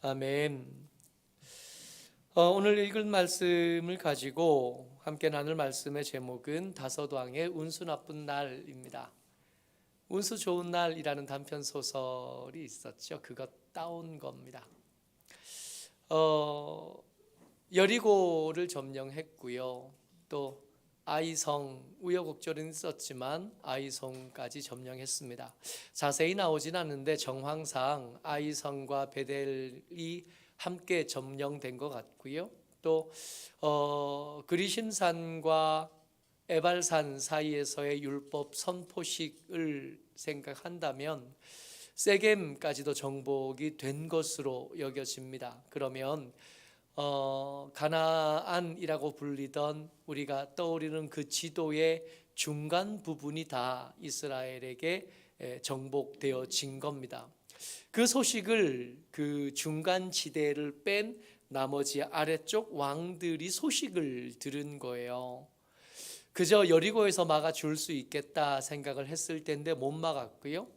아멘. 오늘 읽을 말씀을 가지고 함께 나눌 말씀의 제목은 다섯왕의 운수 나쁜 날입니다. 운수 좋은 날이라는 단편 소설이 있었죠. 그것 따온 겁니다. 여리고를 점령했고요. 또 아이성, 우여곡절은 있었지만 아이성까지 점령했습니다. 자세히 나오진 않는데 정황상 아이성과 베델이 함께 점령된 것 같고요. 또 그리심산과 에발산 사이에서의 율법 선포식을 생각한다면 세겜까지도 정복이 된 것으로 여겨집니다. 그러면 가나안이라고 불리던 우리가 떠오르는 그 지도의 중간 부분이 다 이스라엘에게 정복되어진 겁니다. 그 소식을 그 중간 지대를 뺀 나머지 아래쪽 왕들이 소식을 들은 거예요. 그저 여리고에서 막아줄 수 있겠다 생각을 했을 텐데 못 막았고요.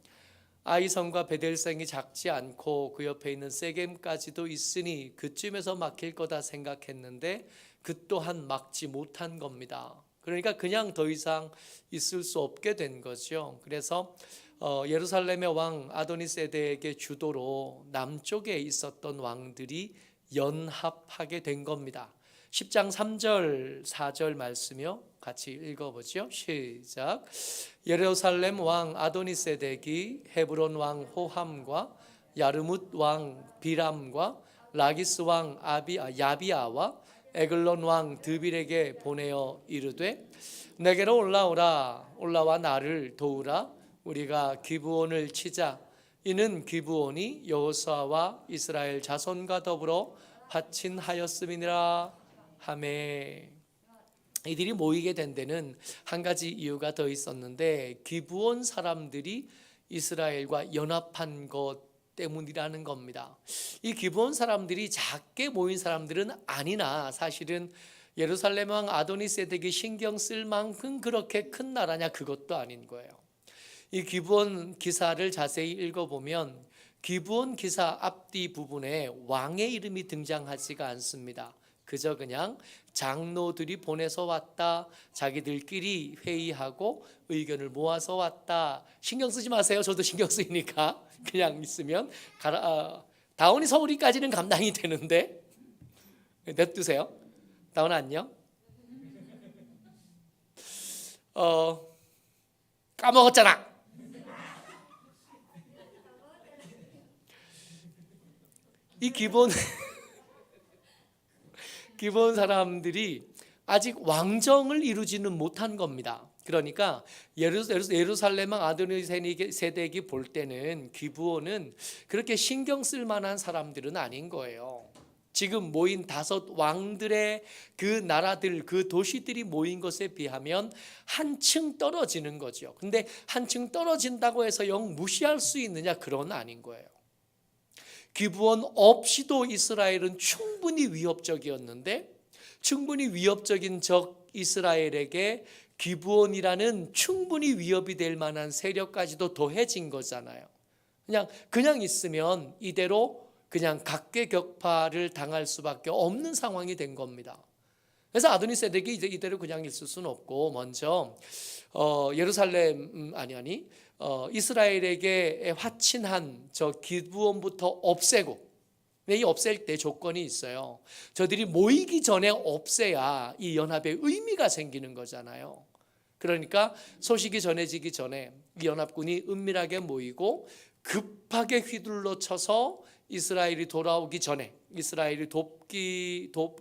아이성과 베델성이 작지 않고 그 옆에 있는 세겜까지도 있으니 그쯤에서 막힐 거다 생각했는데 그 또한 막지 못한 겁니다. 그러니까 그냥 더 이상 있을 수 없게 된 거죠. 그래서 예루살렘의 왕 아도니세덱의 주도로 남쪽에 있었던 왕들이 연합하게 된 겁니다. 10장 3절 4절 말씀이요. 같이 읽어보죠. 시작. 예루살렘 왕 아도니세덱이 헤브론 왕 호함과 야르뭇 왕 비람과 라기스 왕 야비아와 에글론 왕 드빌에게 보내어 이르되 내게로 올라와 나를 도우라. 우리가 기브온을 치자. 이는 기브온이 여호수아와 이스라엘 자손과 더불어 파친하였음이니라 하매. 이들이 모이게 된 데는 한 가지 이유가 더 있었는데 기브온 사람들이 이스라엘과 연합한 것 때문이라는 겁니다. 이 기브온 사람들이 작게 모인 사람들은 아니나 사실은 예루살렘 왕 아도니세덱이 신경 쓸 만큼 그렇게 큰 나라냐, 그것도 아닌 거예요. 이 기브온 기사를 자세히 읽어보면 기브온 기사 앞뒤 부분에 왕의 이름이 등장하지가 않습니다. 그저 그냥 장로들이 보내서 왔다, 자기들끼리 회의하고 의견을 모아서 왔다. 신경 쓰지 마세요. 저도 신경 쓰이니까 그냥 있으면 다운이 서울이까지는 감당이 되는데 냅두세요. 다운 안녕. 까먹었잖아. 이 기본 사람들이 아직 왕정을 이루지는 못한 겁니다. 그러니까 예루살렘 왕 아도니세덱이 볼 때는 기브온은 그렇게 신경 쓸 만한 사람들은 아닌 거예요. 지금 모인 다섯 왕들의 그 나라들, 그 도시들이 모인 것에 비하면 한층 떨어지는 거죠. 근데 한층 떨어진다고 해서 영 무시할 수 있느냐? 그건 아닌 거예요. 기브온 없이도 이스라엘은 충분히 위협적이었는데 충분히 위협적인 적 이스라엘에게 기브온이라는 충분히 위협이 될 만한 세력까지도 더해진 거잖아요. 그냥 있으면 이대로 그냥 각계격파를 당할 수밖에 없는 상황이 된 겁니다. 그래서 아도니세덱이 이대로 그냥 있을 수는 없고 먼저 이스라엘에게 화친한 저 기브온부터 없애고, 이 없앨 때 조건이 있어요. 저들이 모이기 전에 없애야 이 연합의 의미가 생기는 거잖아요. 그러니까 소식이 전해지기 전에 이 연합군이 은밀하게 모이고 급하게 휘둘러 쳐서 이스라엘이 돌아오기 전에, 이스라엘이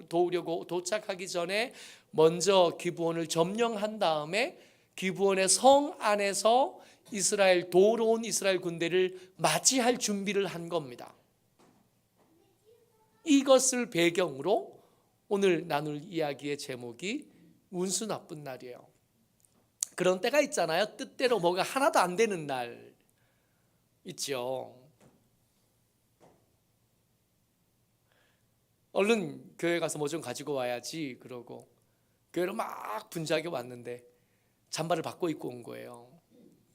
도우려고 도착하기 전에 먼저 기브온을 점령한 다음에 기브온의 성 안에서 도우러 온 이스라엘 군대를 맞이할 준비를 한 겁니다. 이것을 배경으로 오늘 나눌 이야기의 제목이 운수 나쁜 날이에요. 그런 때가 있잖아요. 뜻대로 뭐가 하나도 안 되는 날 있죠. 얼른 교회 가서 뭐 좀 가지고 와야지 그러고 교회로 막 분주하게 왔는데 잠바를 바꿔 입고 온 거예요.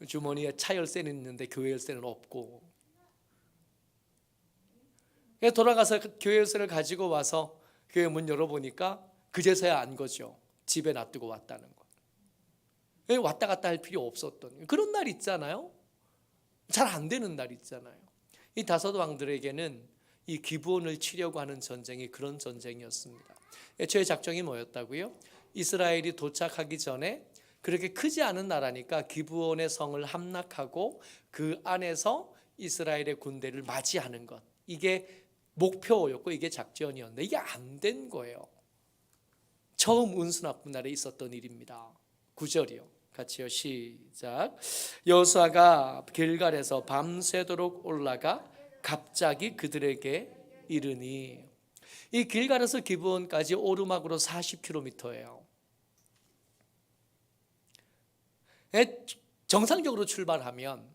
주머니에 차 열쇠는 있는데 교회 열쇠는 없고 돌아가서 교회 열쇠를 가지고 와서 교회 문 열어보니까 그제서야 안 거죠. 집에 놔두고 왔다는 거. 왔다 갔다 할 필요 없었던 그런 날 있잖아요. 잘 안 되는 날 있잖아요. 이 다섯 왕들에게는 이 기브온을 치려고 하는 전쟁이 그런 전쟁이었습니다. 애초에 작정이 뭐였다고요? 이스라엘이 도착하기 전에 그렇게 크지 않은 나라니까 기브온의 성을 함락하고 그 안에서 이스라엘의 군대를 맞이하는 것, 이게 목표였고 이게 작전이었는데 이게 안 된 거예요. 처음 운수 나쁜 날에 있었던 일입니다. 9절이요. 같이요. 시작. 여호수아가 길갈에서 밤새도록 올라가 갑자기 그들에게 이르니, 이 길갈에서 기브온까지 오르막으로 40km예요. 정상적으로 출발하면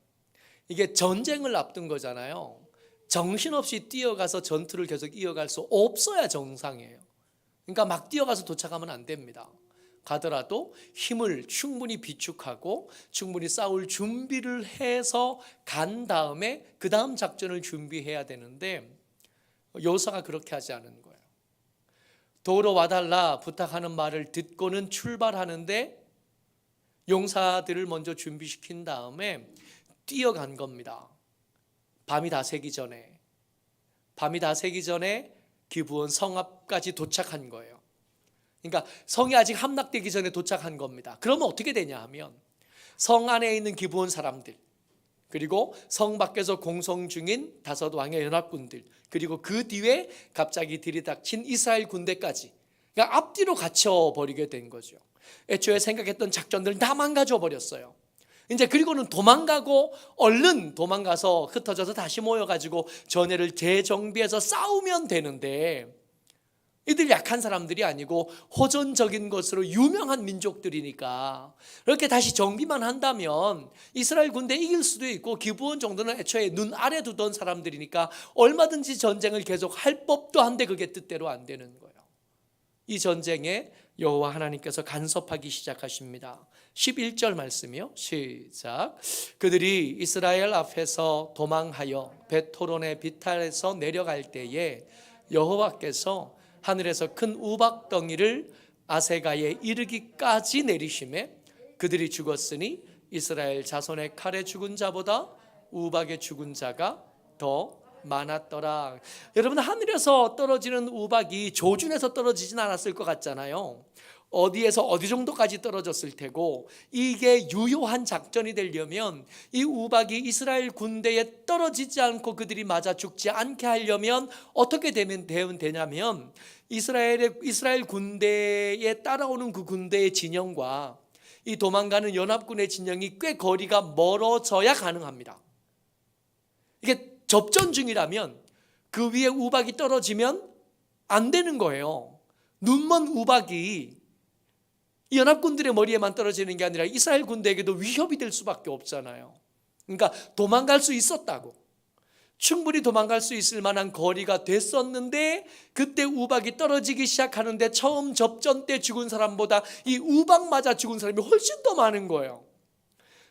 이게 전쟁을 앞둔 거잖아요. 정신없이 뛰어가서 전투를 계속 이어갈 수 없어야 정상이에요. 그러니까 막 뛰어가서 도착하면 안 됩니다. 가더라도 힘을 충분히 비축하고 충분히 싸울 준비를 해서 간 다음에 그 다음 작전을 준비해야 되는데 여호수아가 그렇게 하지 않은 거예요. 도로 와달라 부탁하는 말을 듣고는 출발하는데 용사들을 먼저 준비시킨 다음에 뛰어간 겁니다. 밤이 다 새기 전에 기브온 성 앞까지 도착한 거예요. 그러니까 성이 아직 함락되기 전에 도착한 겁니다. 그러면 어떻게 되냐 하면 성 안에 있는 기브온 사람들, 그리고 성 밖에서 공성 중인 다섯 왕의 연합군들, 그리고 그 뒤에 갑자기 들이닥친 이스라엘 군대까지, 그러니까 앞뒤로 갇혀버리게 된 거죠. 애초에 생각했던 작전들 다 망가져 버렸어요. 이제 그리고는 도망가고 얼른 도망가서 흩어져서 다시 모여가지고 전열을 재정비해서 싸우면 되는데, 이들 약한 사람들이 아니고 호전적인 것으로 유명한 민족들이니까 이렇게 다시 정비만 한다면 이스라엘 군대 이길 수도 있고, 기브온 정도는 애초에 눈 아래 두던 사람들이니까 얼마든지 전쟁을 계속 할 법도 한데 그게 뜻대로 안 되는 거예요. 이 전쟁에 여호와 하나님께서 간섭하기 시작하십니다. 11절 말씀이요. 시작. 그들이 이스라엘 앞에서 도망하여 벳호론의 비탈에서 내려갈 때에 여호와께서 하늘에서 큰 우박덩이를 아세가에 이르기까지 내리심에 그들이 죽었으니 이스라엘 자손의 칼에 죽은 자보다 우박에 죽은 자가 더 많았더라. 여러분, 하늘에서 떨어지는 우박이 조준해서 떨어지진 않았을 것 같잖아요. 어디에서 어디 정도까지 떨어졌을 테고, 이게 유효한 작전이 되려면 이 우박이 이스라엘 군대에 떨어지지 않고 그들이 맞아 죽지 않게 하려면 어떻게 되면 되냐면 이스라엘 군대에 따라오는 그 군대의 진영과 이 도망가는 연합군의 진영이 꽤 거리가 멀어져야 가능합니다. 이게 접전 중이라면 그 위에 우박이 떨어지면 안 되는 거예요. 눈먼 우박이 이 연합군들의 머리에만 떨어지는 게 아니라 이스라엘 군대에게도 위협이 될 수밖에 없잖아요. 그러니까 도망갈 수 있었다고, 충분히 도망갈 수 있을 만한 거리가 됐었는데 그때 우박이 떨어지기 시작하는데 처음 접전 때 죽은 사람보다 이 우박 맞아 죽은 사람이 훨씬 더 많은 거예요.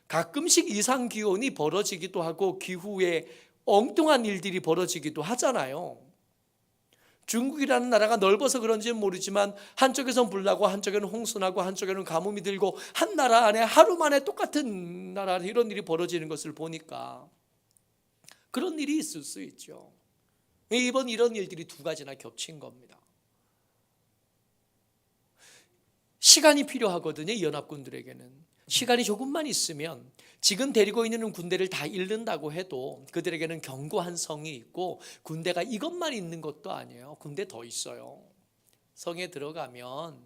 가끔씩 이상 기온이 벌어지기도 하고 기후에 엉뚱한 일들이 벌어지기도 하잖아요. 중국이라는 나라가 넓어서 그런지는 모르지만 한쪽에선 불 나고 한쪽에는 홍수 나고 한쪽에는 가뭄이 들고, 한 나라 안에 하루 만에 똑같은 나라 이런 일이 벌어지는 것을 보니까 그런 일이 있을 수 있죠. 이번 이런 일들이 두 가지나 겹친 겁니다. 시간이 필요하거든요. 이 연합군들에게는 시간이 조금만 있으면 지금 데리고 있는 군대를 다 잃는다고 해도 그들에게는 견고한 성이 있고, 군대가 이것만 있는 것도 아니에요. 군대 더 있어요. 성에 들어가면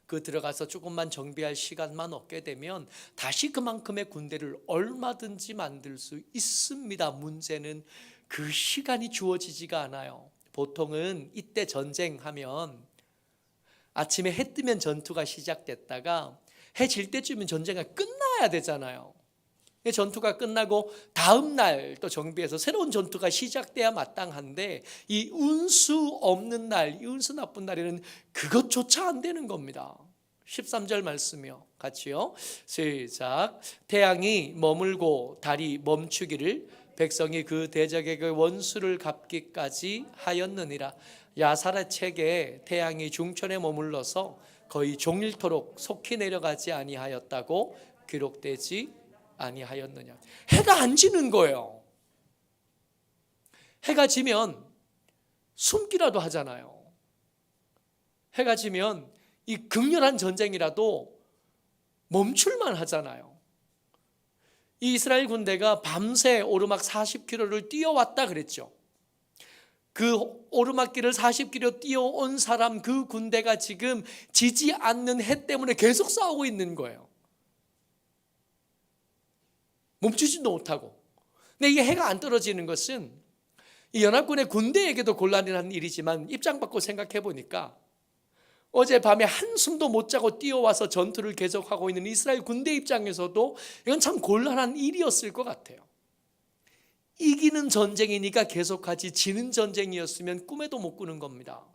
그 들어가서 조금만 정비할 시간만 얻게 되면 다시 그만큼의 군대를 얼마든지 만들 수 있습니다. 문제는 그 시간이 주어지지가 않아요. 보통은 이때 전쟁하면 아침에 해 뜨면 전투가 시작됐다가 해 질 때쯤이면 전쟁이 끝나야 되잖아요. 전투가 끝나고 다음 날 또 정비해서 새로운 전투가 시작돼야 마땅한데, 이 운수 없는 날, 이 운수 나쁜 날에는 그것조차 안 되는 겁니다. 13절 말씀이요. 같이요. 시작. 태양이 머물고 달이 멈추기를 백성이 그 대적에게 원수를 갚기까지 하였느니라. 야사라 책에 태양이 중천에 머물러서 거의 종일토록 속히 내려가지 아니하였다고 기록되지 아니하였느냐. 해가 안 지는 거예요. 해가 지면 숨기라도 하잖아요. 해가 지면 이 극렬한 전쟁이라도 멈출만 하잖아요. 이 이스라엘 군대가 밤새 오르막 40km를 뛰어왔다 그랬죠. 그 오르막길을 40km 뛰어온 사람, 그 군대가 지금 지지 않는 해 때문에 계속 싸우고 있는 거예요. 멈추지도 못하고. 근데 이게 해가 안 떨어지는 것은 이 연합군의 군대에게도 곤란한 일이지만 입장 바꿔 생각해 보니까 어젯밤에 한숨도 못 자고 뛰어와서 전투를 계속하고 있는 이스라엘 군대 입장에서도 이건 참 곤란한 일이었을 것 같아요. 이기는 전쟁이니까 계속하지, 지는 전쟁이었으면 꿈에도 못 꾸는 겁니다.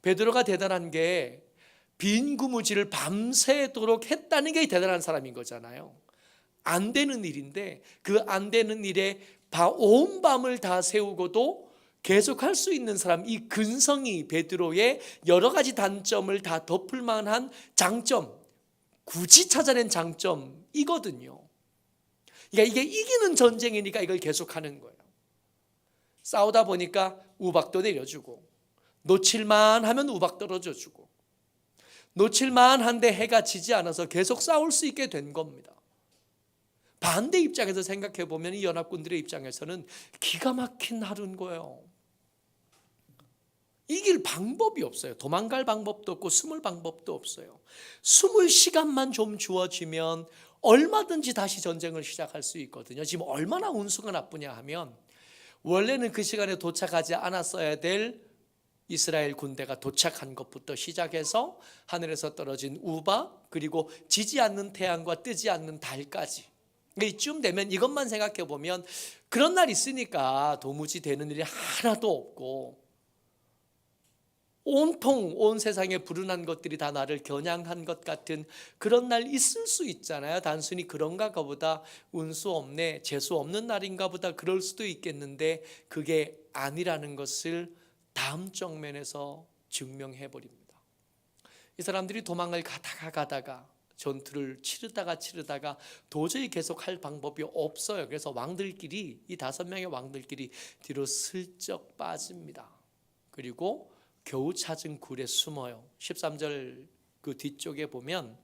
베드로가 대단한 게 빈 구무지를 밤새도록 했다는 게 대단한 사람인 거잖아요. 안 되는 일인데 그 안 되는 일에 온 밤을 다 세우고도 계속할 수 있는 사람, 이 근성이 베드로의 여러 가지 단점을 다 덮을 만한 장점, 굳이 찾아낸 장점이거든요. 그러니까 이게 이기는 전쟁이니까 이걸 계속하는 거예요. 싸우다 보니까 우박도 내려주고, 놓칠만 하면 우박 떨어져주고, 놓칠만 한데 해가 지지 않아서 계속 싸울 수 있게 된 겁니다. 반대 입장에서 생각해 보면 이 연합군들의 입장에서는 기가 막힌 하루인 거예요. 이길 방법이 없어요. 도망갈 방법도 없고 숨을 방법도 없어요. 숨을 시간만 좀 주어지면 얼마든지 다시 전쟁을 시작할 수 있거든요. 지금 얼마나 운수가 나쁘냐 하면 원래는 그 시간에 도착하지 않았어야 될 이스라엘 군대가 도착한 것부터 시작해서 하늘에서 떨어진 우박, 그리고 지지 않는 태양과 뜨지 않는 달까지, 이쯤 되면 이것만 생각해 보면 그런 날 있으니까 도무지 되는 일이 하나도 없고 온통 온 세상에 불운한 것들이 다 나를 겨냥한 것 같은 그런 날 있을 수 있잖아요. 단순히 그런가 보다, 운수 없네, 재수 없는 날인가 보다, 그럴 수도 있겠는데 그게 아니라는 것을 다음 정면에서 증명해 버립니다. 이 사람들이 도망을 가다가 전투를 치르다가 도저히 계속할 방법이 없어요. 그래서 왕들끼리, 이 5명의 왕들끼리 뒤로 슬쩍 빠집니다. 그리고 겨우 찾은 굴에 숨어요. 13절 그 뒤쪽에 보면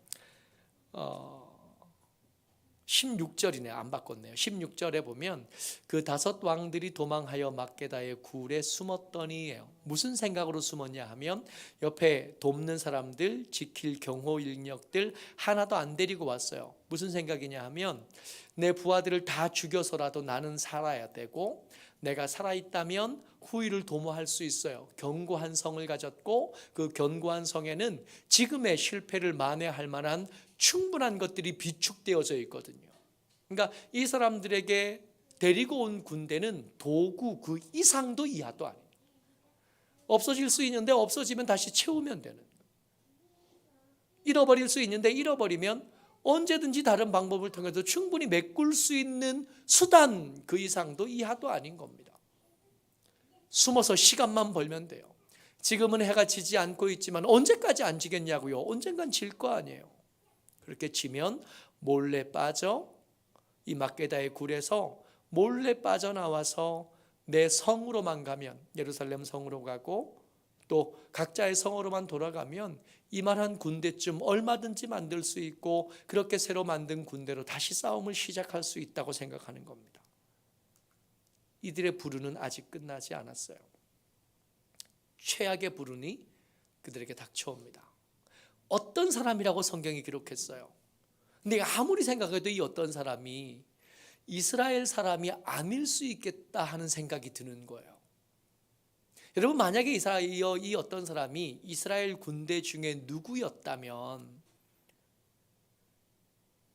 16절이네, 안 바꿨네요. 16절에 보면 그 5 왕들이 도망하여 막게다의 굴에 숨었더니예요. 무슨 생각으로 숨었냐 하면 옆에 돕는 사람들, 지킬 경호 인력들 하나도 안 데리고 왔어요. 무슨 생각이냐 하면 내 부하들을 다 죽여서라도 나는 살아야 되고, 내가 살아있다면 후위를 도모할 수 있어요. 견고한 성을 가졌고 그 견고한 성에는 지금의 실패를 만회할 만한 충분한 것들이 비축되어져 있거든요. 그러니까 이 사람들에게 데리고 온 군대는 도구 그 이상도 이하도 아니에요. 없어질 수 있는데 없어지면 다시 채우면 되는 거예요. 잃어버릴 수 있는데 잃어버리면 언제든지 다른 방법을 통해서 충분히 메꿀 수 있는 수단 그 이상도 이하도 아닌 겁니다. 숨어서 시간만 벌면 돼요. 지금은 해가 지지 않고 있지만 언제까지 안 지겠냐고요. 언젠간 질 거 아니에요. 그렇게 지면 몰래 빠져 이 막게다의 굴에서 몰래 빠져나와서 내 성으로만 가면, 예루살렘 성으로 가고 또 각자의 성으로만 돌아가면 이만한 군대쯤 얼마든지 만들 수 있고, 그렇게 새로 만든 군대로 다시 싸움을 시작할 수 있다고 생각하는 겁니다. 이들의 불운은 아직 끝나지 않았어요. 최악의 불운이 그들에게 닥쳐옵니다. 어떤 사람이라고 성경이 기록했어요. 근데 아무리 생각해도 이 어떤 사람이 이스라엘 사람이 아닐 수 있겠다 하는 생각이 드는 거예요. 여러분, 만약에 이 어떤 사람이 이스라엘 군대 중에 누구였다면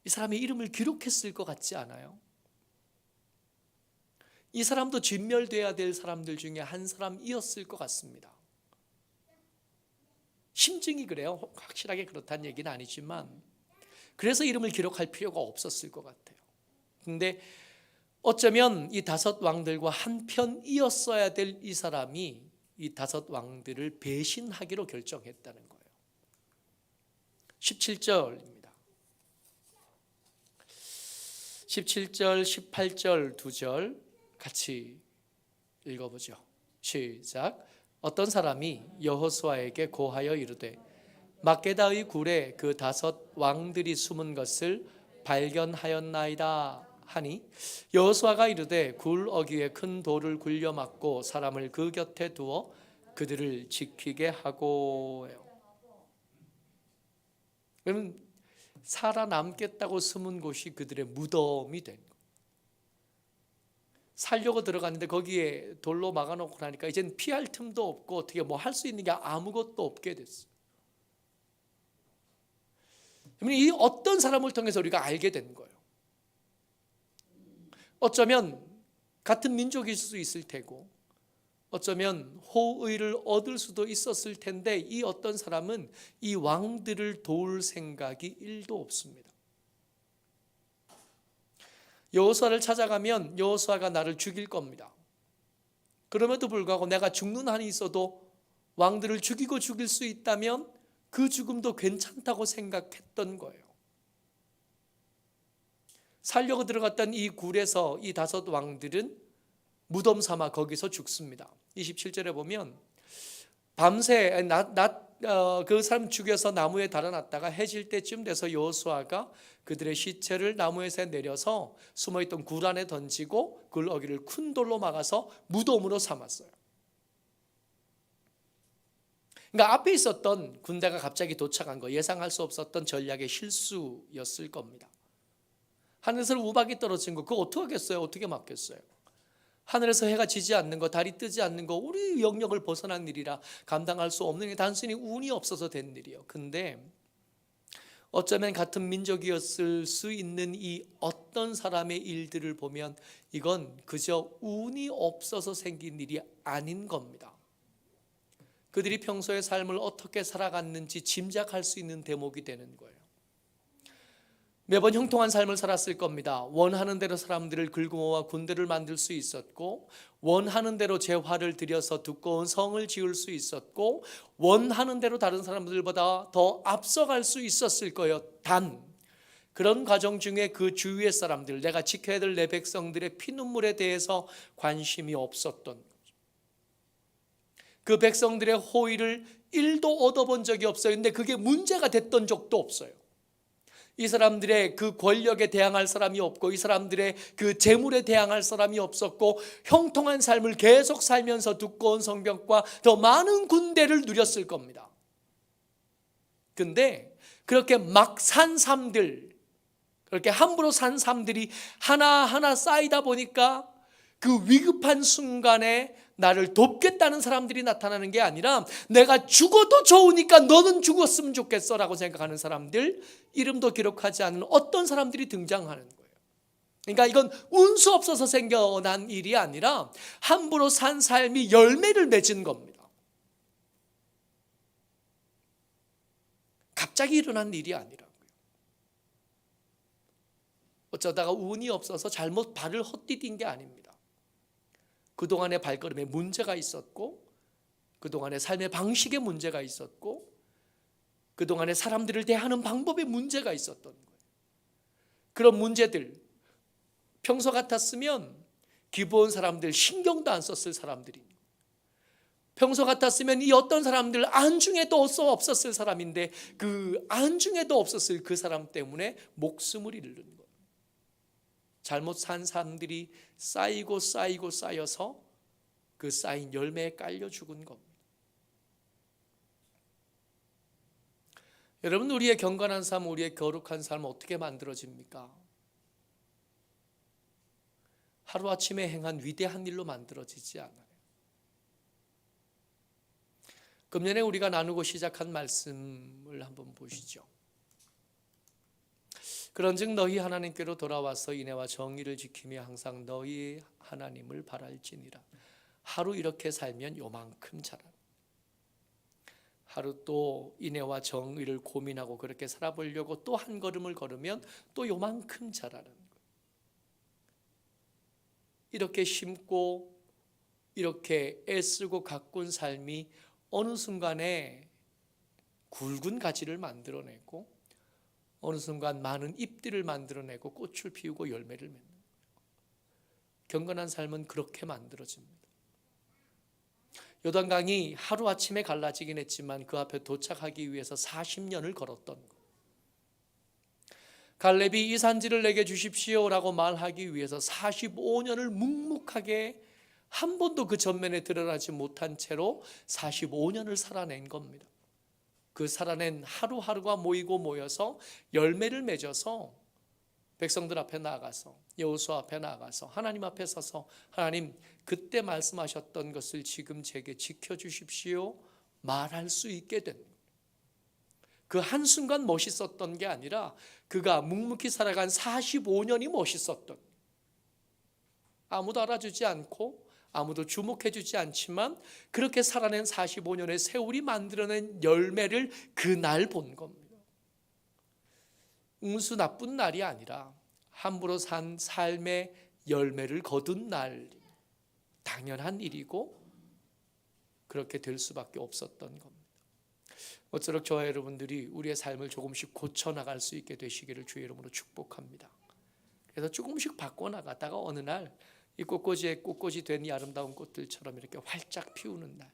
이 사람의 이름을 기록했을 것 같지 않아요? 이 사람도 진멸되어야 될 사람들 중에 한 사람이었을 것 같습니다. 심증이 그래요. 확실하게 그렇다는 얘기는 아니지만, 그래서 이름을 기록할 필요가 없었을 것 같아요. 근데 어쩌면 이 다섯 왕들과 한편이었어야 될 이 사람이 이 다섯 왕들을 배신하기로 결정했다는 거예요. 17절입니다. 17절, 18절 두 절 같이 읽어보죠. 시작. 어떤 사람이 여호수아에게 고하여 이르되 막게다의 굴에 그 다섯 왕들이 숨은 것을 발견하였나이다 하니 여호수아가 이르되 굴 어귀에 큰 돌을 굴려 막고 사람을 그 곁에 두어 그들을 지키게 하고 해요. 그러면 살아남겠다고 숨은 곳이 그들의 무덤이 된 거예요. 살려고 들어갔는데 거기에 돌로 막아놓고 나니까 이젠 피할 틈도 없고 어떻게 뭐 할 수 있는 게 아무것도 없게 됐어요. 이 어떤 사람을 통해서 우리가 알게 된 거예요. 어쩌면 같은 민족일 수 있을 테고 어쩌면 호의를 얻을 수도 있었을 텐데 이 어떤 사람은 이 왕들을 도울 생각이 1도 없습니다. 여호수아를 찾아가면 여호수아가 나를 죽일 겁니다. 그럼에도 불구하고 내가 죽는 한이 있어도 왕들을 죽이고 죽일 수 있다면 그 죽음도 괜찮다고 생각했던 거예요. 살려고 들어갔던 이 굴에서 이 다섯 왕들은 무덤 삼아 거기서 죽습니다. 27절에 보면 밤새 그 사람 죽여서 나무에 달아놨다가 해질 때쯤 돼서 여호수아가 그들의 시체를 나무에서 내려서 숨어있던 굴 안에 던지고 굴 어귀를 큰 돌로 막아서 무덤으로 삼았어요. 그러니까 앞에 있었던 군대가 갑자기 도착한 거 예상할 수 없었던 전략의 실수였을 겁니다. 하늘에서 우박이 떨어진 거 그거 어떻게 하겠어요? 어떻게 막겠어요? 하늘에서 해가 지지 않는 거, 달이 뜨지 않는 거 우리 영역을 벗어난 일이라 감당할 수 없는 게 단순히 운이 없어서 된 일이에요. 근데 어쩌면 같은 민족이었을 수 있는 이 어떤 사람의 일들을 보면 이건 그저 운이 없어서 생긴 일이 아닌 겁니다. 그들이 평소의 삶을 어떻게 살아갔는지 짐작할 수 있는 대목이 되는 거예요. 매번 형통한 삶을 살았을 겁니다. 원하는 대로 사람들을 긁어 모아 군대를 만들 수 있었고 원하는 대로 재화를 들여서 두꺼운 성을 지을 수 있었고 원하는 대로 다른 사람들보다 더 앞서갈 수 있었을 거예요. 단 그런 과정 중에 그 주위의 사람들, 내가 지켜야 될 내 백성들의 피눈물에 대해서 관심이 없었던 거죠. 그 백성들의 호의를 1도 얻어본 적이 없어요. 근데 그게 문제가 됐던 적도 없어요. 이 사람들의 그 권력에 대항할 사람이 없고 이 사람들의 그 재물에 대항할 사람이 없었고 형통한 삶을 계속 살면서 두꺼운 성벽과 더 많은 군대를 누렸을 겁니다. 근데 그렇게 막 산 삶들, 그렇게 함부로 산 삶들이 하나하나 쌓이다 보니까 그 위급한 순간에 나를 돕겠다는 사람들이 나타나는 게 아니라 내가 죽어도 좋으니까 너는 죽었으면 좋겠어 라고 생각하는 사람들, 이름도 기록하지 않은 어떤 사람들이 등장하는 거예요. 그러니까 이건 운수 없어서 생겨난 일이 아니라 함부로 산 삶이 열매를 맺은 겁니다. 갑자기 일어난 일이 아니라고요. 어쩌다가 운이 없어서 잘못 발을 헛디딘 게 아닙니다. 그동안의 발걸음에 문제가 있었고 그동안의 삶의 방식에 문제가 있었고 그동안의 사람들을 대하는 방법에 문제가 있었던 거예요. 그런 문제들 평소 같았으면 기부온 사람들 신경도 안 썼을 사람들이, 평소 같았으면 이 어떤 사람들 안중에도 없었을 사람인데 그 안중에도 없었을 그 사람 때문에 목숨을 잃는 거예요. 잘못 산 사람들이 쌓이고 쌓여서 그 쌓인 열매에 깔려 죽은 겁니다. 여러분, 우리의 경건한 삶, 우리의 거룩한 삶 어떻게 만들어집니까? 하루아침에 행한 위대한 일로 만들어지지 않아요. 금년에 우리가 나누고 시작한 말씀을 한번 보시죠. 그런즉 너희 하나님께로 돌아와서 인애와 정의를 지키며 항상 너희 하나님을 바랄지니라. 하루 이렇게 살면 요만큼 자라는, 하루 또 인애와 정의를 고민하고 그렇게 살아보려고 또 한 걸음을 걸으면 또 요만큼 자라는 거예요. 이렇게 심고 이렇게 애쓰고 가꾼 삶이 어느 순간에 굵은 가지를 만들어내고 어느 순간 많은 잎들을 만들어내고 꽃을 피우고 열매를 맺는 거예요. 경건한 삶은 그렇게 만들어집니다. 요단강이 하루아침에 갈라지긴 했지만 그 앞에 도착하기 위해서 40년을 걸었던 거예요. 갈렙이 이 산지를 내게 주십시오라고 말하기 위해서 45년을 묵묵하게 한 번도 그 전면에 드러나지 못한 채로 45년을 살아낸 겁니다. 그 살아낸 하루하루가 모이고 모여서 열매를 맺어서 백성들 앞에 나아가서 여호수아 앞에 나아가서 하나님 앞에 서서 하나님 그때 말씀하셨던 것을 지금 제게 지켜주십시오 말할 수 있게 된 거예요. 그 한순간 멋있었던 게 아니라 그가 묵묵히 살아간 45년이 멋있었던, 아무도 알아주지 않고 아무도 주목해주지 않지만 그렇게 살아낸 45년의 세월이 만들어낸 열매를 그날 본 겁니다. 운수 나쁜 날이 아니라 함부로 산 삶의 열매를 거둔 날, 당연한 일이고 그렇게 될 수밖에 없었던 겁니다. 모쪼록 저와 여러분들이 우리의 삶을 조금씩 고쳐나갈 수 있게 되시기를 주의 이름으로 축복합니다. 그래서 조금씩 바꿔나가다가 어느 날 이 꽃꽂이에 꽃꽂이 된 이 아름다운 꽃들처럼 이렇게 활짝 피우는 날,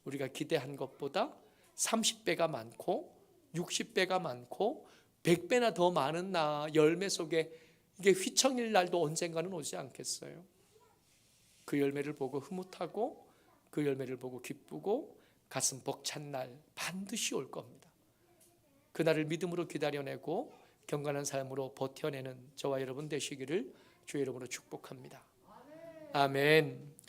우리가 기대한 것보다 30배가 많고 60배가 많고 100배나 더 많은 열매 속에 이게 휘청일 날도 언젠가는 오지 않겠어요? 그 열매를 보고 흐뭇하고 그 열매를 보고 기쁘고 가슴 벅찬 날 반드시 올 겁니다. 그날을 믿음으로 기다려내고 경건한 삶으로 버텨내는 저와 여러분 되시기를 주의 이름으로 축복합니다. 아멘.